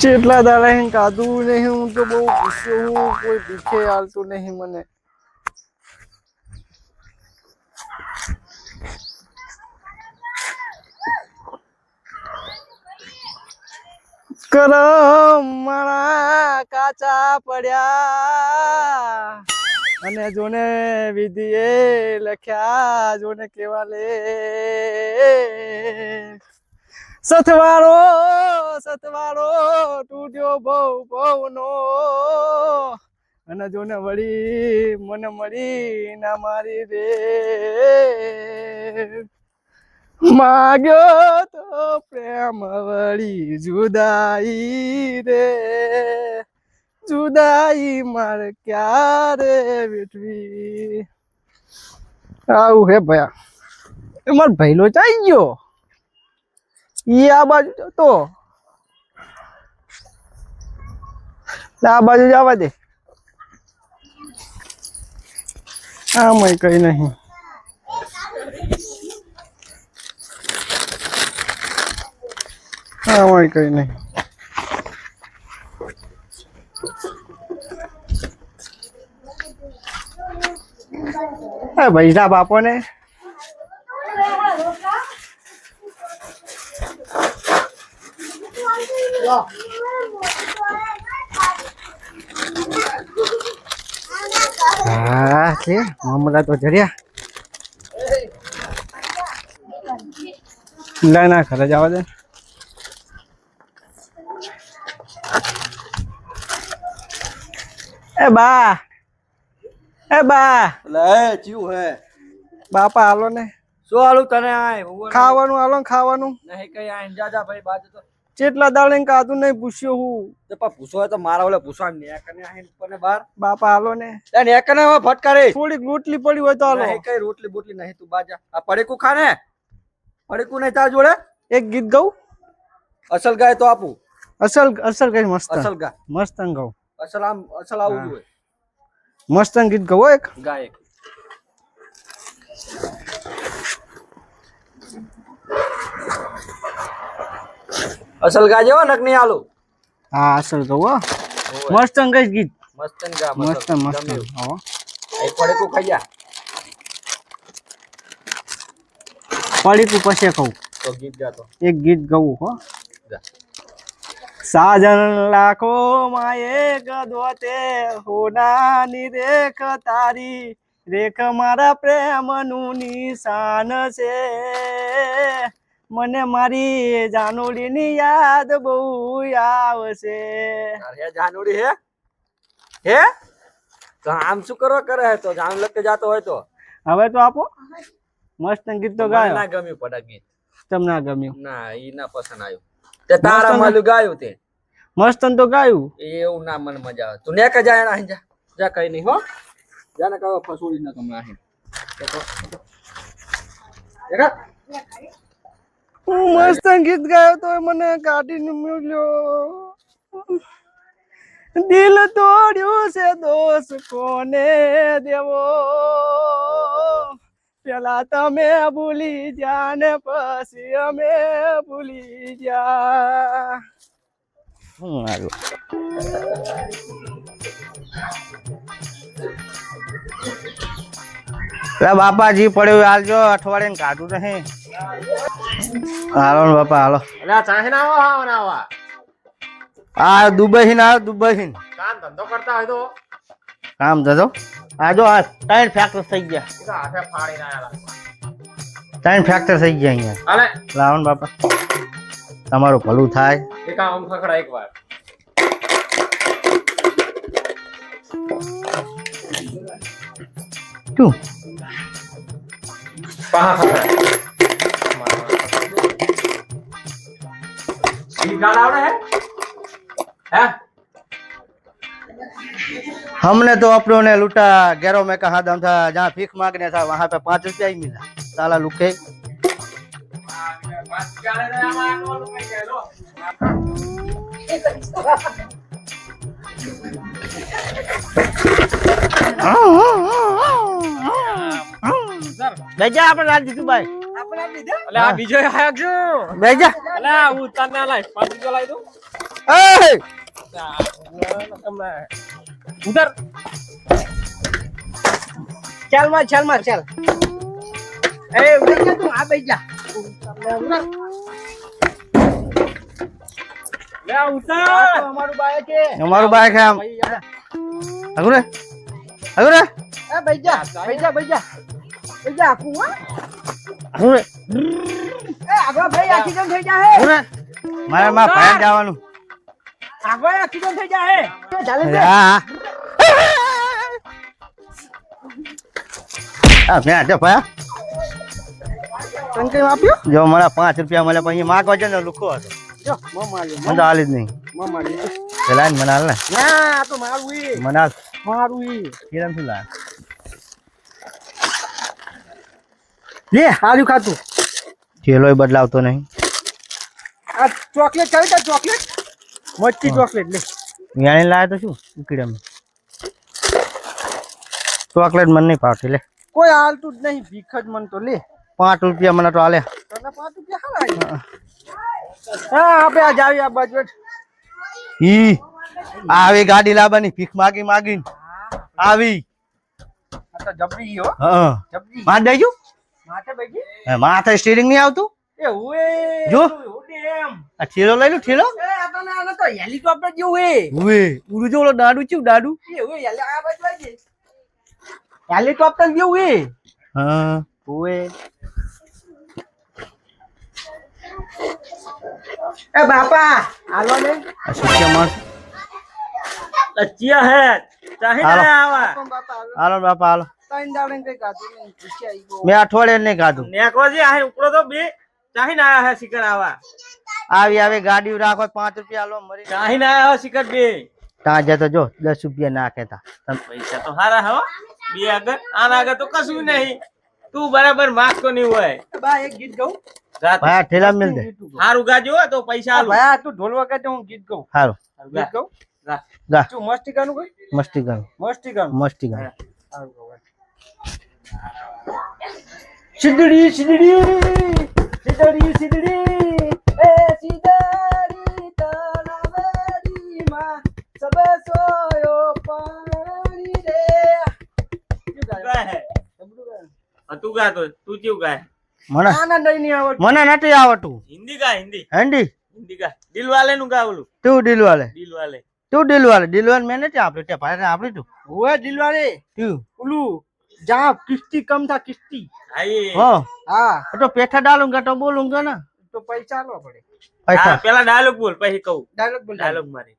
ચેટલા દાડા હે કાદું નહીં, હું તો બહુ ગુસ્સો હું, કોઈ ભીખે હાલતું નહીં મને. કરમ મારા કાચા પડ્યા અને જોને વિધિએ લખ્યા, જોને કેવા લે સથવારો સથવારો તૂટ્યો બહુ બહુ નો, અને જોને વળી મને મળી ના મારી રે, માગ્યો તો પ્રેમ વળી જુદાઈ રે, જુદાઈ મારે ક્યારે વેઠવી. આવું હે ભયા, એ મારો ભૈલો ચાઈ ગયો, ઈ આ બાજુ તો આ બાજુ જવા દે, આમાં કઈ નહીં. આમાં કઈ નહીં. ભાઈ સાહેબ આપો ને. હા છે મામલા તો જડ્યા. ના ના ઘરે જવા દે. એ બા, એ બા, લે ચિયું હે બાપા હાલો ને. શું હાલું તને? આય ખાવાનું હાલો ને, ખાવાનું નહીં કઈ આય જાજા ભાઈ બાજુ તો ચેટલા દાડે કાતું નહીં પૂછ્યો હું. તો પા પૂછો હોય તો મારા ઓલે પૂછવા ને કને આય કોને બાર. બાપા હાલો ને. એ ને કને ફટકારે થોડીક રોટલી પડી હોય તો હાલો. નહીં કઈ રોટલી બોટલી નહીં, તું બાજા આ પડેકું ખા ને. પડેકું નહીં તાર જોડે? એક ગીત ગાઉં? અસલ ગાય તો આપું. અસલ અસલ કઈ મસ્ત અસલ ગા મસ્ત ગાઉં. અસલ આમ અસલ આવું જોઈએ. મસ્ત ગીત ગાવો એક. ગાય એક અસલ ગા જેવો નક નહીં આલું. હા અસલ ગાવો મસ્ત ગઈ ગીત. મસ્ત ગા મસ્ત મસ્ત. હા એક પડેકું ખાઈ જા પડી તું પછી કહું તો ગીત ગાતો. એક ગીત ગાવું હો. જા. સાજન લાખો માં એક દોતે હોનાની રેખ તારી, રેખ મારા પ્રેમનું નિશાન છે, મને મારી જાનુડીની યાદ બહુ આવશે. અરે જાનુડી હે હે તો આમ શું કરવા કરે હે? તો જાન લગતે જાતો હોય તો હવે તો આપો. મસ્ત ગીત તો ગાયો. ના ગમ્યું પડા ગીત. તમને ના ગમ્યું? ના ઈ ના પસંદ આવ્યું. તે તારા માલું ગાયું તે મસ્ત તો ગાયું. એવું ના મને મજા આવે. તું ને કે જા એના જા જા કઈ નહીં હો. જા ને કહો ફસોડી ના તમે આહી. દેખા મસ્ત ગીત ગાયો તો મને કાઢીને મળ્યો. દિલ તોડ્યું છે દોષ કોને દેવો, પેલા તમે ભૂલી જા ને પછી અમે ભૂલી જા. બાપાજી પડ્યું હાલજો, અઠવાડિયે કાઢું નહીં. હાલો ને બાપા હાલો. આ દુબઈ ના દુબઈ કામ ધંધો કરતા હોય તો કામ ધંધો આજો. આ 3 ફેક્ટર થઈ ગયા. હાથે ફાડી ના આલા. 3 ફેક્ટર થઈ ગયા અહીંયા. હાલે લાવો ને બાપા, તમારું ભલું થાય. એક આમ ખખડા એકવાર. શું પાહા ખખડા ઈ ગાળ આવડે હે? હે हमने तो अपनों ने लूटा, गैरों में कहा दम था, जहाँ भीख मांगने था वहां पे 5 रुपया ही मिला. સાલા લુકે બેજા આપણે રાત દીધું ભાઈ અલે આ બીજો આયો છો બેજા અલે હું તને લાઈ 5 રૂપિયા લાઈ દઉં ઉધર ચાલ માં ચાલ એ બેજા તું આ બેજા લે ઉતર અમારું બાઈક છે આમ આગળ એ બેજા આપું હા આગળ એ આગળ ભાઈ એક્સિડન્ટ થઈ જાહે મારે માં ભાઈ જવાનું આગળ એક્સિડન્ટ થઈ જાહે ચાલે છે હા મેં આજે ભાઈ ટંકી આપ્યો જો મને 5 રૂપિયા મળે પછી માં કહો છે ને લુખો હતો જો મને તો હાલી જ નહીં પેલા મને હાલ ને ના તો મારું ઈ મને મારું ઈ કિરણ શું લા લે હાલ્યું ખાતું ચેલોય બદલાવતો નહીં આ ચોકલેટ ચાલે છે ચોકલેટ મચ્છી ચોકલેટ લે યાણી લાય તો શું ઉકીડે ચોકલેટ મને નહીં ભાવતી લે કોઈ હાલતું જ નહીં ભીખ જ મન તો લે 5 રૂપિયા મને તો હાલે તને 5 રૂપિયા હાલ હા આપણે આ જાવી આ બાજુ ઈ આવી ગાડી લાવવાની ભીખ માગીને આવી આ તો જબરી હો હા જબરી માં દેજો માથે બેજી માથે સ્ટીરિંગ નહીં આવતું એ ઓએ જો એમ આ ઠેલો લઈ લો ઠેલો એ આ તો હેલિકોપ્ટર જેવું હે ઓએ ઉડું જો ઓલો દાડુ ચું દાડુ એ ઓએ આ બાજુ આવી હેલિકોપ્ટર જેવું હે હા ઓએ ए बापा आलो ने अच्छा मार લચ્ચિયા હે ચાહી ના આવા હાલો બાપા હાલો તઈન દાડે કઈ કાધું નહીં પૂછ્યા ઈ મેં અઠવાડિયે નહીં કાધું નેકોજી આ ઉપડો તો બે ચાહી ના આયા હે શિકર આવા આવી ગાડી રાખો 5 રૂપિયા લો મરી ચાહી ના આયા શિકર બે તાજે તો જો 10 રૂપિયા નાખે તા પૈસા તો હારા હો બે આગળ આના આગળ તો કશું નહીં તું બરાબર માગતો નહીં હોય બા એક ગીત ગાઉં ભાઈ ઠેલા મિલ દે હારું ગાજો તો પૈસા આલું ભાઈ તું ઢોલ વગાડે હું ગીત ગાઉં હારું ગીત ગાઉં ગા તું મસ્તી ગાનું કોઈ મસ્તી ગાનું સિદડી સિદડી સિદડી સિદડી એ સિદડી તનાવેરી માં સબે સોયો પાણી રે તું ગાતો તું કેવું ગાય મને નથી આવડતું હિન્દી ગા હિન્દી ગા દિલવાલે નું ગા બોલું તું દિલવાલે દિલવાલે મેં નથી આપડે તે ભાઈ આપડી તું ઓએ દિલવાલે તું ઓલું જા કિસ્તી કમ થા કિસ્તી હા તો પેઠા ડાલુંગા તો બોલુંગા ના તો પૈસા આલો પડે પૈસા પેલા ડાયલોગ બોલ પછી કહું ડાયલોગ મારી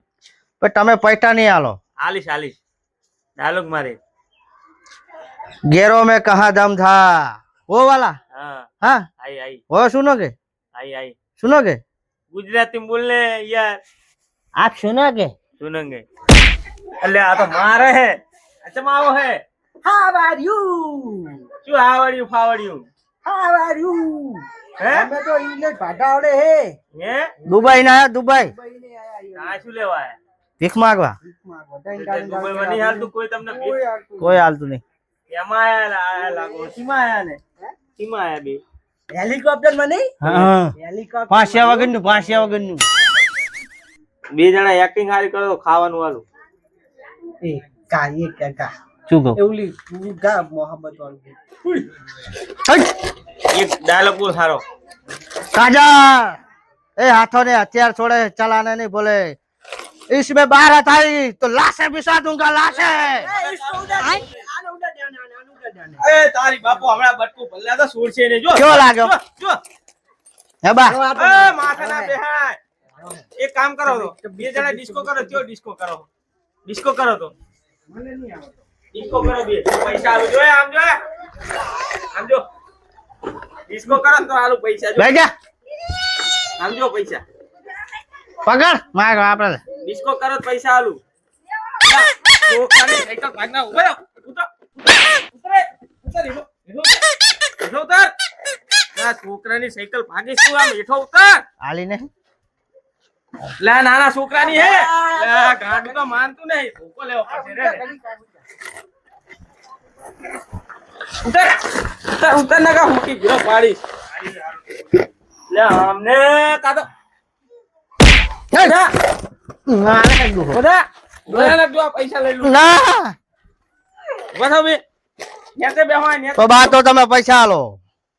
પણ તમે પૈસા નહીં આલો આલીશ ડાયલોગ મારી गेरो में कहा दम था वो वाला हाँ आई वो सुनोगे आई सुनोगे गुजराती में बोलने यार आप सुनोगे अल्ले आ तो मारे है अच्छा माओ है how are you क्यों how are you हैं हमें तो इंग्लिश भाषा आवड़े है ये दुबई ना आया दुबई कहां से लेवा है भीख मांगवा दुबई में नहीं हाल तू कोई तुमने कोई हालतू नहीं એમાં આયા લાગો સીમા આયા ને સીમા આયા બે હેલિકોપ્ટર માં નહીં હા હેલિકોપ્ટર પાંચિયા વગરનું બે જણા એક્ટિંગ હારી કરો તો ખાવાનું વાળું એ કાઈ કાકા શું કહો એવલી ગા મોહબ્બત વાળું એક ડાયલોગ બોલ સારો કાજા ए हाथों ने हथियार छोड़े चलाने नहीं बोले इसमें बाहर आई तो लाशें बिछा दूंगा लाशें ए तारी बापू हमरा बटकू ભલ્લા તો સોળ છે ને જો કેવો લાગ્યો જો હે બા એ માથા ના બેહાય એક કામ કરો તો બે જણા ડિસ્કો કરો તો મને નહીં આવતો ડિસ્કો કરો બે પૈસા આલો જો આમ જો ડિસ્કો કરો તો આલો પૈસા જો લઈ જા આમ જો પૈસા પકડ માર આપણે ડિસ્કો કરો તો પૈસા આલું તો ખાલી સાયકલ ભાગના ઉભો ઉતર ઉતર ઉતર ઉતર આ છોકરાની સાયકલ ભાગી શું આમ હેઠો ઉતાર આલી નહીં લે નાના છોકરાની હે લે ગાંડું તો માનતું નહીં ધોકો લેવો પડશે રે ઉતાર ઉતાર ઉતાર નકા હુકી ગયો પાડી લે અમને કાતો મારે કઈ દો બધા બધા લગજો આ પૈસા લઈ લો ના બસો બે નેતે બેહવા નેતે તો બા તો તમે પૈસા આલો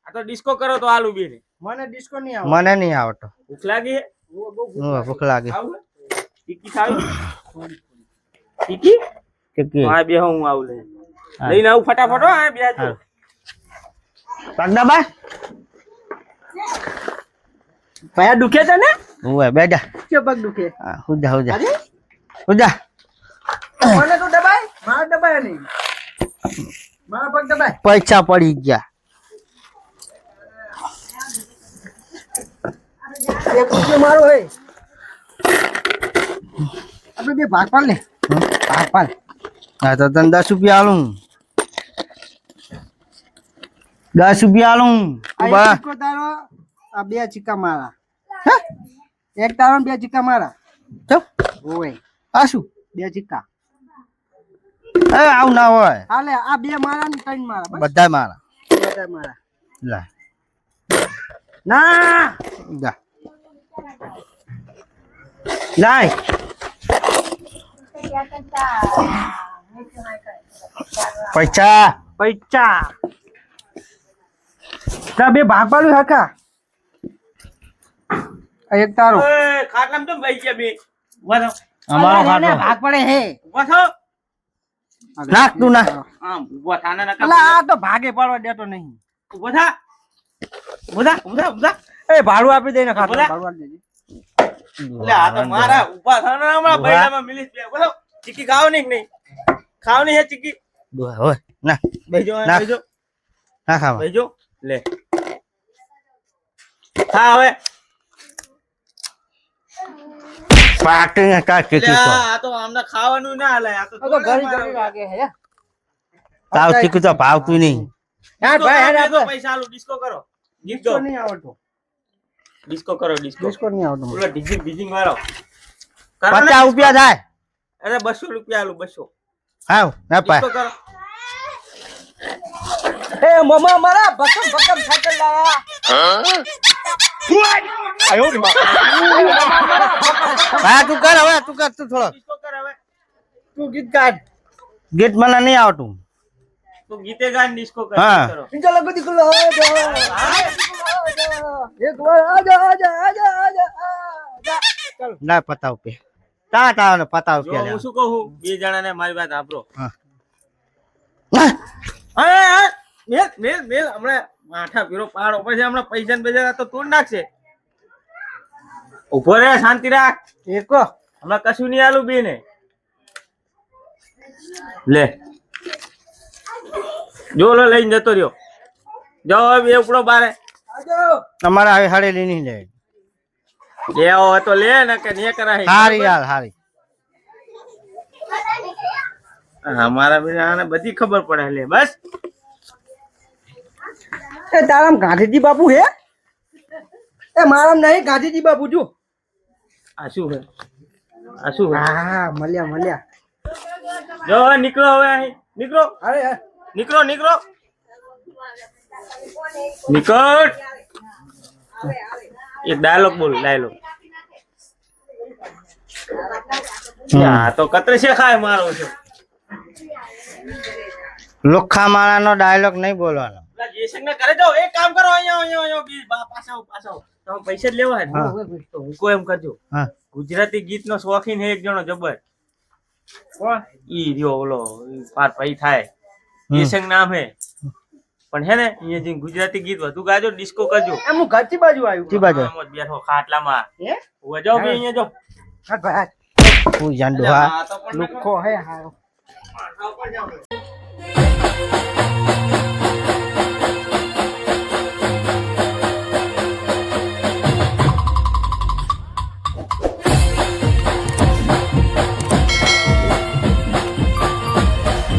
આ તો ડિસ્કો કરો તો આલુ બે ને મને ડિસ્કો નહીં આવે મને નહીં આવતો ભૂખ લાગી હે ભૂખ લાગી આવું ટીકી ખાવી ટીકી કે હા બે હું આવું લઈને આવું ફટાફટ હો આ બેજો પગડા બા પયા દુખે છે ને ઓય બેજા કે પગ દુખે હા હુજા હુજા હુજા મને તો દબાય માર દબાય નહીં માર પગ દબાય પૈસા પડી ગયા એક રૂપિયો મારો હે આપણે બે ભાગ પાડ લે ભાગ પાડ હા તો તને 10 રૂપિયા આલું 10 રૂપિયા આલું બા આ તારો આ બે ચીકા મારા હે એક તારો ને બે ચીકા મારા ચો ઓય આ શું બે ચીકા એ આવ ના હોય હાલે આ બે મારા ને ત્રણ મારા બસ બધા મારા બધા મારા લા ના જા લાય પૈસા પૈસા તા બે ભાગ પાડું હકા એક તારો એ ખાટલામાં તો બેસી ગયા બે વસો અમારો ખાટલો ભાગ પડે હે વસો નાખ તું ના આમ ઉભા થાના ના અલા આ તો ભાગે પાડવા દેતો નહીં ઉભા થા ઉભા ઉભા ઉભા એ ભાડું આપી દે ને ખાટલો ભાડું આપી દેજે લે આ તો મારા ઉભા થાના હમણાં બૈડામાં મિલી બે બોલો ચીકી ખાવ નહીં ખાવ નહીં હે ચીકી હોય ના બેજો ના. બેજો ના ખાવા બેજો લે હા હવે પાટી કા કે લે આ તો આમને ખાવાનું ના લે આ તો ઘણી ઘણી લાગે હે તાવ ચીકુ તો ભાવતું નહીં યાર ભાઈ હેડ આપો પૈસા આલુ ડિસ્કો કરો ડિસ્કો નહીં આવડતો ડિસ્કો કરો ડિસ્કો નહીં આવડતો બોલો ડીજિંગ ડીજિંગ મારો 50 રૂપિયા થાય અરે 200 રૂપિયા આલુ 200 આવ ના ડિસ્કો પાય કરો એ મમ્મા મારા બકમ બકમ સાયકલ લાયા આયો રે માં હા તું કર હવે તું કર તું થોડો ડિસ્કો કર હવે તું ગીત ગાડ ગીત મને નહીં આવતું તું ગીતે ગાડ ડિસ્કો કર હા. કરો ઇંજા લગો દીકલો આજા એક વાર આજા આજા આજા આજા ચાલ ના પતાવ પે તા તા ને પતાવ જો કે હું શું કહું બે જણાને મારી વાત આપરો હા હા મેલ મેલ મેલ હમણાં માથા પીરો પાડો પછી હમણાં પૈસા ને બેજા તો તોડ નાખશે ઉભો રે શાંતિ રાખ એકો હમણાં કશું નહીં આલું બે ને લે જો લો લઈને જતો રહ્યો જાઓ હવે ઉપડો બારે તમારા હવે હળેલી નહીં લે લેવો હોય તો લે ને કે ને કરાય હારી યાર હારી અમારા બેને બધી ખબર પડે લે બસ એ તારામ ગાંધીજી બાપુ હે એ મારામ નહીં ગાંધીજી બાપુ જો આ શું હે હા મળ્યા મળ્યા જો હવે નીકળો હવે અહીં નીકળો અરે નીકળો નીકળો નીકળ એક ડાયલોગ બોલ ડાયલોગ આ તો કતરે છે ખાય મારો છે લુખ્ખા માળાનો ડાયલોગ નહીં બોલવાનો જેસંગ ને કરે જાઓ એક કામ કરો અહીંયા બી પાછા તમે પૈસા જ લેવા હે તો હું કો એમ કરજો હા ગુજરાતી ગીત નો શોખીન હે એક જણો જબર કોણ ઈ રહ્યો ઓલો પાર પઈ થાય જેસંગ નામ હે પણ હે ને અહીંયા જે ગુજરાતી ગીત વધુ ગાજો ડિસ્કો કરજો એમ હું ઘરથી બાજુ આવ્યું કી બાજુ? આમ જ બેઠો ખાટલામાં હે ઉભા જાઓ બે અહીંયા જો હા ભાઈ હું જાંડુ હા લુખો હે હા